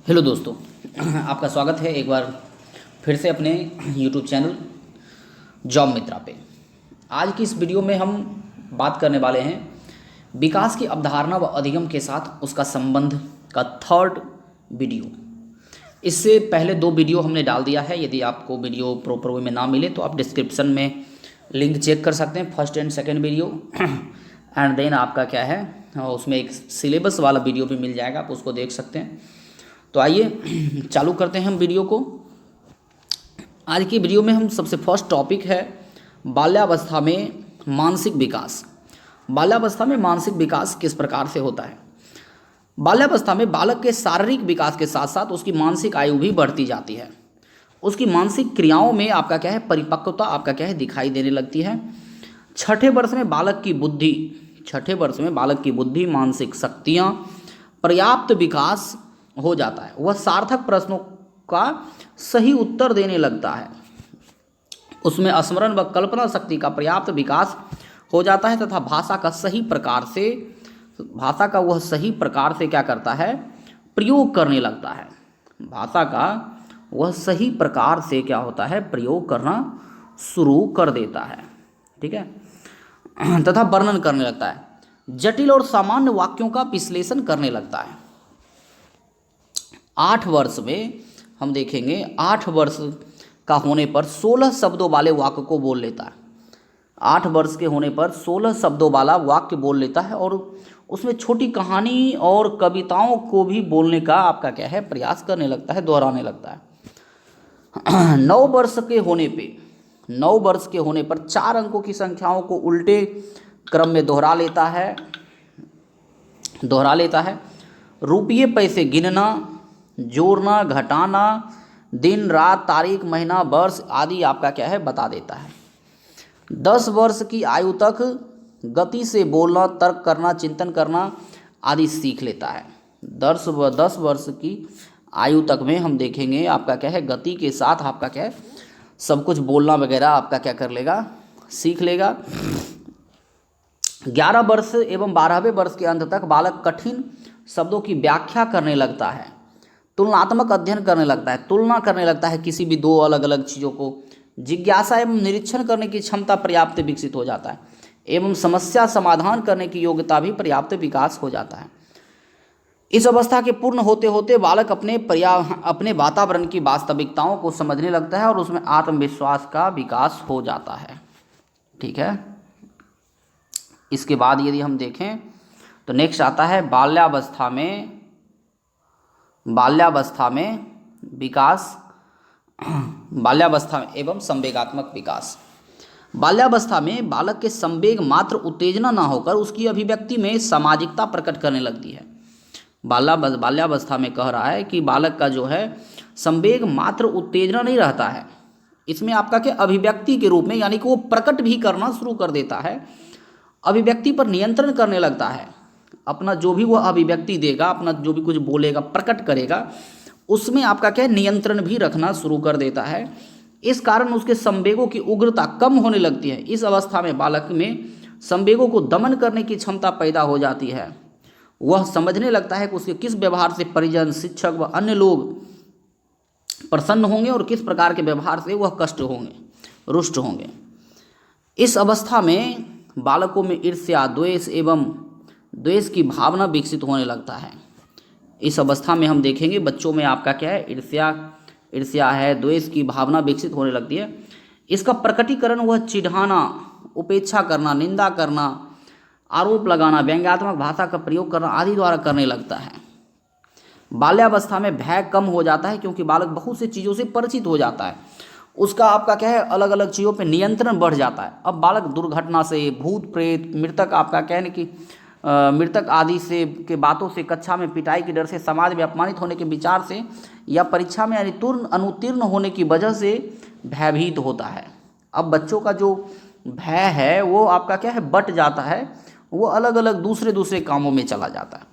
Hello दोस्तों। आपका स्वागत है एक बार फिर से अपने यूट्यूब चैनल जॉब मित्रा पे। आज की इस वीडियो में हम बात करने वाले हैं विकास की अवधारणा व अधिगम के साथ उसका संबंध का थर्ड वीडियो। इससे पहले दो वीडियो हमने डाल दिया है। यदि आपको वीडियो प्रॉपर वे में ना मिले तो आप डिस्क्रिप्शन में लिंक चेक कर सकते हैं, first and second video. And then आपका क्या है, उसमें एक सिलेबस वाला वीडियो भी मिल जाएगा, आप उसको देख सकते हैं। तो आइए चालू करते हैं हम वीडियो को। आज की वीडियो में हम सबसे फर्स्ट टॉपिक है बाल्यावस्था में मानसिक विकास। बाल्यावस्था में मानसिक विकास किस प्रकार से होता है। बाल्यावस्था में बालक के शारीरिक विकास के साथ साथ उसकी मानसिक आयु भी बढ़ती जाती है। उसकी मानसिक क्रियाओं में आपका क्या है, परिपक्वता आपका क्या है, दिखाई देने लगती है। छठे वर्ष में बालक की बुद्धि मानसिक शक्तियाँ पर्याप्त विकास हो जाता है। वह सार्थक प्रश्नों का सही उत्तर देने लगता है। उसमें स्मरण व कल्पना शक्ति का पर्याप्त विकास हो जाता है तथा भाषा का वह सही प्रकार से क्या करता है, प्रयोग करने लगता है। भाषा का वह सही प्रकार से क्या होता है, प्रयोग करना शुरू कर देता है। ठीक है, तथा वर्णन करने लगता है। जटिल और सामान्य वाक्यों का विश्लेषण करने लगता है। 8 वर्ष में हम देखेंगे, 8 वर्ष का होने पर 16 शब्दों वाले वाक्य को बोल लेता है। 8 वर्ष के होने पर 16 शब्दों वाला वाक्य बोल लेता है और उसमें छोटी कहानी और कविताओं को भी बोलने का आपका क्या है, प्रयास करने लगता है, दोहराने लगता है। 9 वर्ष के होने पर 4 अंकों की संख्याओं को उल्टे क्रम में दोहरा लेता है। रुपये पैसे गिनना, जोड़ना, घटाना, दिन रात, तारीख, महीना, वर्ष आदि आपका क्या है, बता देता है। 10 वर्ष की आयु तक गति से बोलना, तर्क करना, चिंतन करना आदि सीख लेता है। 10 वर्ष की आयु तक में हम देखेंगे आपका क्या है, गति के साथ आपका क्या है, सब कुछ बोलना वगैरह आपका क्या कर लेगा, सीख लेगा। 11 वर्ष एवं 12वें वर्ष के अंत तक बालक कठिन शब्दों की व्याख्या करने लगता है, तुलनात्मक अध्ययन करने लगता है, तुलना करने लगता है किसी भी दो अलग अलग चीज़ों को। जिज्ञासा एवं निरीक्षण करने की क्षमता पर्याप्त विकसित हो जाता है एवं समस्या समाधान करने की योग्यता भी पर्याप्त विकास हो जाता है। इस अवस्था के पूर्ण होते होते बालक अपने वातावरण की वास्तविकताओं को समझने लगता है और उसमें आत्मविश्वास का विकास हो जाता है। ठीक है, इसके बाद यदि हम देखें तो नेक्स्ट आता है बाल्यावस्था एवं संवेगात्मक विकास। बाल्यावस्था में बालक के संवेग मात्र उत्तेजना ना होकर उसकी अभिव्यक्ति में सामाजिकता प्रकट करने लगती है। बाल्यावस्था में कह रहा है कि बालक का जो है संवेग मात्र उत्तेजना नहीं रहता है, इसमें आपका क्या, अभिव्यक्ति के रूप में, यानी कि वो प्रकट भी करना शुरू कर देता है, अभिव्यक्ति पर नियंत्रण करने लगता है। अपना जो भी वह अभिव्यक्ति देगा, अपना जो भी कुछ बोलेगा, प्रकट करेगा, उसमें आपका क्या है, नियंत्रण भी रखना शुरू कर देता है। इस कारण उसके संवेगों की उग्रता कम होने लगती है। इस अवस्था में बालक में संवेगों को दमन करने की क्षमता पैदा हो जाती है। वह समझने लगता है कि उसके किस व्यवहार से परिजन, शिक्षक व अन्य लोग प्रसन्न होंगे और किस प्रकार के व्यवहार से वह रुष्ट होंगे। इस अवस्था में बालकों में ईर्ष्या, द्वेष की भावना विकसित होने लगता है। इस अवस्था में हम देखेंगे बच्चों में आपका क्या है, ईर्ष्या है, द्वेष की भावना विकसित होने लगती है। इसका प्रकटीकरण वह चिढ़ाना, उपेक्षा करना, निंदा करना, आरोप लगाना, व्यंग्यात्मक भाषा का प्रयोग करना आदि द्वारा करने लगता है। बाल्यावस्था में भय कम हो जाता है क्योंकि बालक बहुत सी चीज़ों से परिचित हो जाता है। उसका आपका क्या है, अलग अलग चीज़ों पे नियंत्रण बढ़ जाता है। अब बालक दुर्घटना से, भूत प्रेत, मृतक आपका कहने की मृतक आदि से के बातों से, कक्षा में पिटाई के डर से, समाज में अपमानित होने के विचार से या परीक्षा में अनुत्तीर्ण होने की वजह से भयभीत होता है। अब बच्चों का जो भय है वो आपका क्या है, बट जाता है, वो अलग अलग दूसरे कामों में चला जाता है।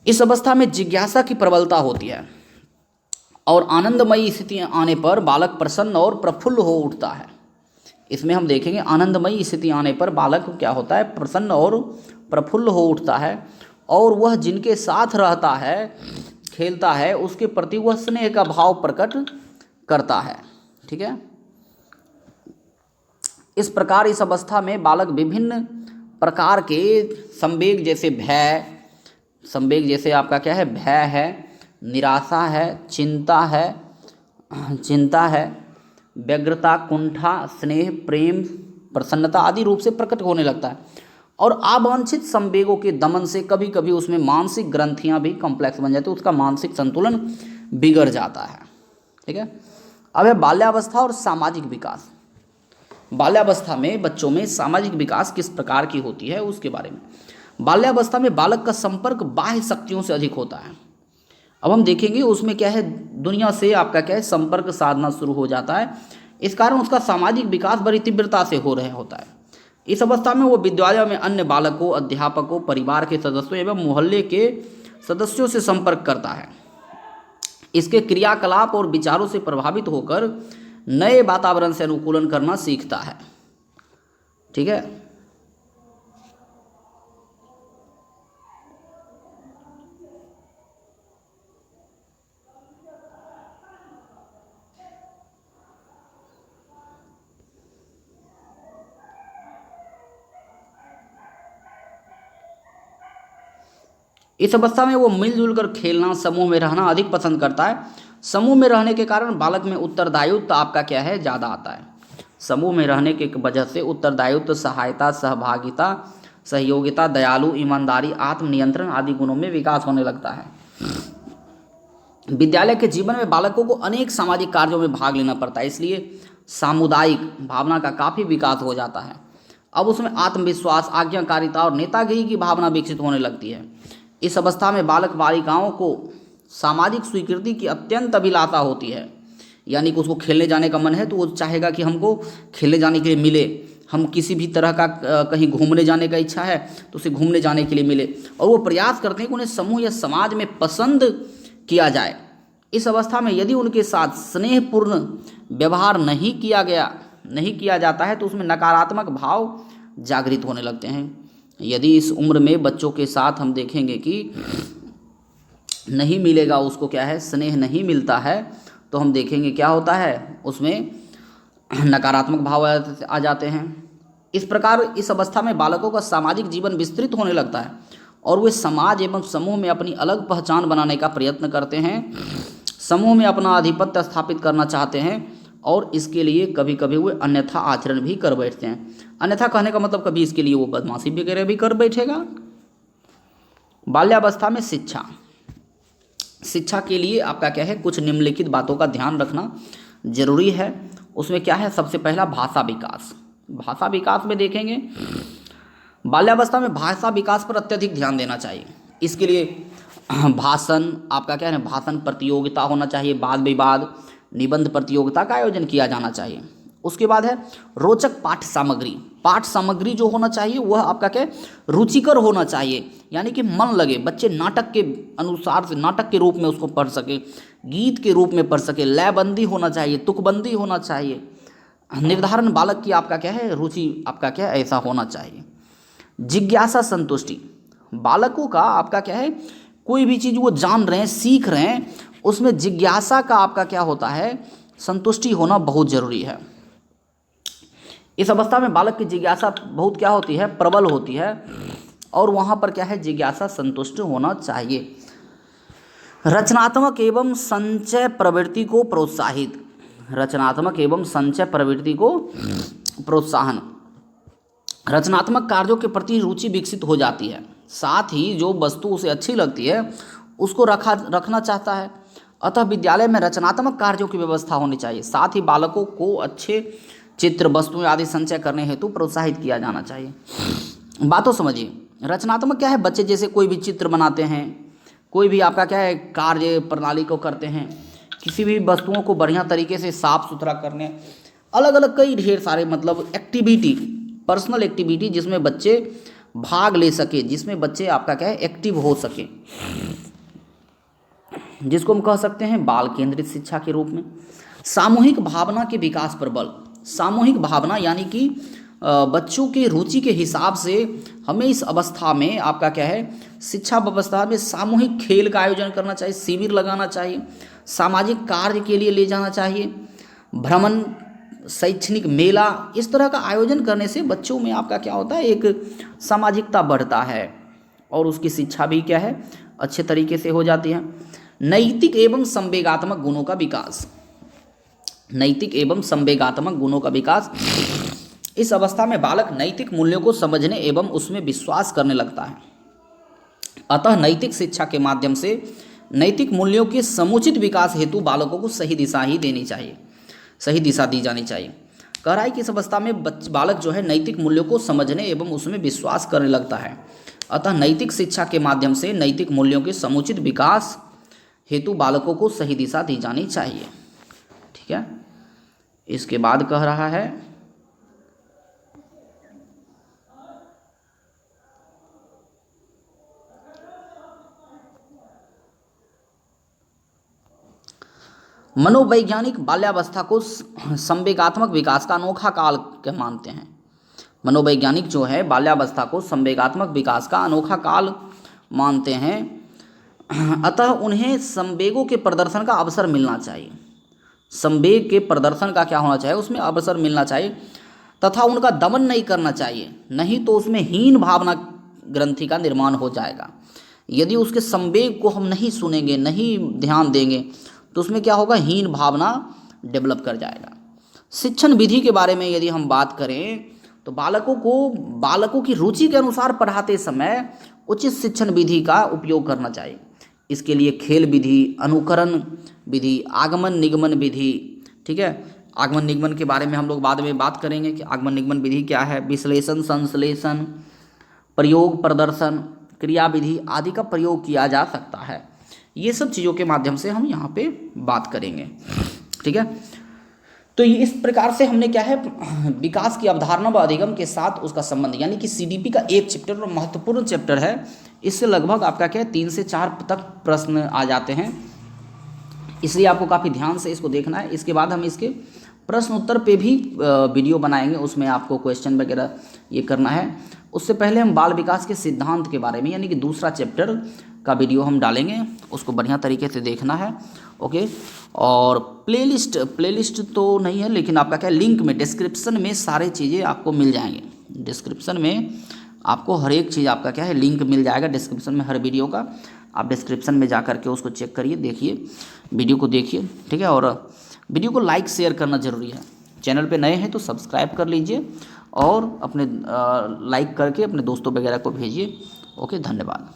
इस अवस्था में जिज्ञासा की प्रबलता होती है और आनंदमयी स्थितियाँ आने पर बालक प्रसन्न और प्रफुल्ल हो उठता है। इसमें हम देखेंगे आनंदमयी स्थिति आने पर बालक क्या होता है, प्रसन्न और प्रफुल्ल हो उठता है और वह जिनके साथ रहता है खेलता है उसके प्रति वह स्नेह का भाव प्रकट करता है। ठीक है। इस प्रकार इस अवस्था में बालक विभिन्न प्रकार के संवेग, जैसे भय, संवेग जैसे आपका क्या है, भय है, निराशा है, चिंता है, व्यग्रता, कुंठा, स्नेह, प्रेम, प्रसन्नता आदि रूप से प्रकट होने लगता है। और अवांछित संवेगों के दमन से कभी कभी उसमें मानसिक ग्रंथियां भी कॉम्प्लेक्स बन जाती है, उसका मानसिक संतुलन बिगड़ जाता है। ठीक है। अब है बाल्यावस्था और सामाजिक विकास। बाल्यावस्था में बच्चों में सामाजिक विकास किस प्रकार की होती है उसके बारे में। बाल्यावस्था में बालक का संपर्क बाह्य शक्तियों से अधिक होता है। अब हम देखेंगे उसमें क्या है, दुनिया से आपका क्या है संपर्क साधना शुरू हो जाता है। इस कारण उसका सामाजिक विकास बड़ी तीव्रता से हो रहा होता है। इस अवस्था में वो विद्यालय में अन्य बालकों, अध्यापकों, परिवार के सदस्यों एवं मोहल्ले के सदस्यों से संपर्क करता है। इसके क्रियाकलाप और विचारों से प्रभावित होकर नए वातावरण से अनुकूलन करना सीखता है। ठीक है। इस अवस्था में वो मिलजुल कर खेलना, समूह में रहना अधिक पसंद करता है। समूह में रहने के कारण बालक में उत्तरदायित्व आपका क्या है, ज़्यादा आता है। समूह में रहने की वजह से उत्तरदायित्व, सहायता, सहभागिता, सहयोगिता, दयालु, ईमानदारी, आत्मनियंत्रण आदि गुणों में विकास होने लगता है। विद्यालय के जीवन में बालकों को अनेक सामाजिक कार्यों में भाग लेना पड़ता है, इसलिए सामुदायिक भावना का काफ़ी विकास हो जाता है। अब उसमें आत्मविश्वास, आज्ञाकारिता और नेतागिरी की भावना विकसित होने लगती है। इस अवस्था में बालक बालिकाओं को सामाजिक स्वीकृति की अत्यंत अभिलाषा होती है, यानी कि उसको खेलने जाने का मन है तो वो चाहेगा कि हमको खेलने जाने के लिए मिले। हम किसी भी तरह का कहीं घूमने जाने का इच्छा है तो उसे घूमने जाने के लिए मिले, और वो प्रयास करते हैं कि उन्हें समूह या समाज में पसंद किया जाए। इस अवस्था में यदि उनके साथ स्नेहपूर्ण व्यवहार नहीं किया जाता है तो उसमें नकारात्मक भाव जागृत होने लगते हैं। यदि इस उम्र में बच्चों के साथ हम देखेंगे कि नहीं मिलेगा, उसको क्या है, स्नेह नहीं मिलता है, तो हम देखेंगे क्या होता है, उसमें नकारात्मक भाव आ जाते हैं। इस प्रकार इस अवस्था में बालकों का सामाजिक जीवन विस्तृत होने लगता है और वे समाज एवं समूह में अपनी अलग पहचान बनाने का प्रयत्न करते हैं। समूह में अपना आधिपत्य स्थापित करना चाहते हैं और इसके लिए कभी कभी वे अन्यथा आचरण भी कर बैठते हैं। अन्यथा कहने का मतलब कभी इसके लिए वो बदमाशी वगैरह भी कर बैठेगा। बाल्यावस्था में शिक्षा के लिए आपका क्या है, कुछ निम्नलिखित बातों का ध्यान रखना जरूरी है। उसमें क्या है, सबसे पहला भाषा विकास। भाषा विकास में देखेंगे बाल्यावस्था में भाषा विकास पर अत्यधिक ध्यान देना चाहिए। इसके लिए भाषण आपका क्या है, भाषण प्रतियोगिता होना चाहिए, वाद विवाद, निबंध प्रतियोगिता का आयोजन किया जाना चाहिए। उसके बाद है रोचक पाठ सामग्री जो होना चाहिए वह आपका क्या रुचिकर होना चाहिए, यानी कि मन लगे, बच्चे नाटक के अनुसार से नाटक के रूप में उसको पढ़ सके, गीत के रूप में पढ़ सके, लयबंदी होना चाहिए, तुकबंदी होना चाहिए, निर्धारण बालक की आपका क्या है, रुचि आपका क्या है, ऐसा होना चाहिए। जिज्ञासा संतुष्टि, बालकों का आपका क्या है, कोई भी चीज़ वो जान रहे हैं, सीख रहे हैं, उसमें जिज्ञासा का आपका क्या होता है, संतुष्टि होना बहुत जरूरी है। इस अवस्था में बालक की जिज्ञासा बहुत क्या होती है, प्रबल होती है, और वहाँ पर क्या है, जिज्ञासा संतुष्ट होना चाहिए। रचनात्मक एवं संचय प्रवृत्ति को प्रोत्साहन, रचनात्मक कार्यों के प्रति रुचि विकसित हो जाती है। साथ ही जो वस्तु उसे अच्छी लगती है उसको रखना चाहता है। अतः विद्यालय में रचनात्मक कार्यों की व्यवस्था होनी चाहिए। साथ ही बालकों को अच्छे चित्र, वस्तुएं आदि संचय करने हेतु प्रोत्साहित किया जाना चाहिए। बातों समझिए, रचनात्मक क्या है, बच्चे जैसे कोई भी चित्र बनाते हैं, कोई भी आपका क्या है कार्य प्रणाली को करते हैं, किसी भी वस्तुओं को बढ़िया तरीके से साफ सुथरा करने, अलग अलग कई ढेर सारे मतलब एक्टिविटी, पर्सनल एक्टिविटी जिसमें बच्चे भाग ले सके, जिसमें बच्चे आपका क्या है एक्टिव हो सके, जिसको हम कह सकते हैं बाल केंद्रित शिक्षा के रूप में। सामूहिक भावना के विकास पर बल, सामूहिक भावना यानी कि बच्चों के रुचि के हिसाब से हमें इस अवस्था में आपका क्या है, शिक्षा व्यवस्था में सामूहिक खेल का आयोजन करना चाहिए, शिविर लगाना चाहिए, सामाजिक कार्य के लिए ले जाना चाहिए, भ्रमण, शैक्षणिक मेला, इस तरह का आयोजन करने से बच्चों में आपका क्या होता है, एक सामाजिकता बढ़ता है और उसकी शिक्षा भी क्या है, अच्छे तरीके से हो जाती है। नैतिक एवं संवेगात्मक गुणों का विकास, नैतिक एवं संवेगात्मक गुणों का विकास, इस अवस्था में बालक नैतिक मूल्यों को समझने एवं उसमें विश्वास करने लगता है। अतः नैतिक शिक्षा के माध्यम से नैतिक मूल्यों के समुचित विकास हेतु बालकों को सही दिशा ही देनी चाहिए, सही दिशा दी जानी चाहिए। कह रहा है कि इस अवस्था में बालक जो है नैतिक मूल्यों को समझने एवं उसमें विश्वास करने लगता है। अतः नैतिक शिक्षा के माध्यम से नैतिक मूल्यों के समुचित विकास हेतु बालकों को सही दिशा दी जानी चाहिए। ठीक है, इसके बाद कह रहा है मनोवैज्ञानिक बाल्यावस्था को संवेगात्मक विकास का अनोखा काल के मानते हैं। मनोवैज्ञानिक जो है बाल्यावस्था को संवेगात्मक विकास का अनोखा काल मानते हैं। अतः उन्हें संवेगों के प्रदर्शन का अवसर मिलना चाहिए, संवेग के प्रदर्शन का क्या होना चाहिए, उसमें अवसर मिलना चाहिए तथा उनका दमन नहीं करना चाहिए, नहीं तो उसमें हीन भावना ग्रंथि का निर्माण हो जाएगा। यदि उसके संवेग को हम नहीं सुनेंगे, नहीं ध्यान देंगे, तो उसमें क्या होगा, हीन भावना डेवलप कर जाएगा। शिक्षण विधि के बारे में यदि हम बात करें तो बालकों की रुचि के अनुसार पढ़ाते समय उचित शिक्षण विधि का उपयोग करना चाहिए। इसके लिए खेल विधि, अनुकरण विधि, आगमन निगमन विधि, ठीक है, आगमन निगमन के बारे में हम लोग बाद में बात करेंगे कि आगमन निगमन विधि क्या है, विश्लेषण, संश्लेषण, प्रयोग, प्रदर्शन, क्रिया विधि आदि का प्रयोग किया जा सकता है। ये सब चीज़ों के माध्यम से हम यहाँ पे बात करेंगे। ठीक है, तो ये इस प्रकार से हमने क्या है, विकास की अवधारणा व अधिगम के साथ उसका संबंध, यानी कि सीडीपी का एक चैप्टर और महत्वपूर्ण चैप्टर है। इससे लगभग आपका क्या है 3 से 4 तक प्रश्न आ जाते हैं, इसलिए आपको काफ़ी ध्यान से इसको देखना है। इसके बाद हम इसके प्रश्न उत्तर पे भी वीडियो बनाएंगे, उसमें आपको क्वेश्चन वगैरह ये करना है। उससे पहले हम बाल विकास के सिद्धांत के बारे में, यानी कि दूसरा चैप्टर का वीडियो हम डालेंगे, उसको बढ़िया तरीके से देखना है। ओके, और प्लेलिस्ट तो नहीं है, लेकिन आपका क्या लिंक में डिस्क्रिप्शन में सारी चीज़ें आपको मिल जाएंगे। डिस्क्रिप्शन में आपको हर एक चीज़ आपका क्या है लिंक मिल जाएगा डिस्क्रिप्शन में, हर वीडियो का। आप डिस्क्रिप्शन में जा करके उसको चेक करिए, देखिए, वीडियो को देखिए। ठीक है, और वीडियो को लाइक शेयर करना ज़रूरी है। चैनल पे नए हैं तो सब्सक्राइब कर लीजिए और अपने लाइक करके अपने दोस्तों वगैरह को भेजिए। ओके, धन्यवाद।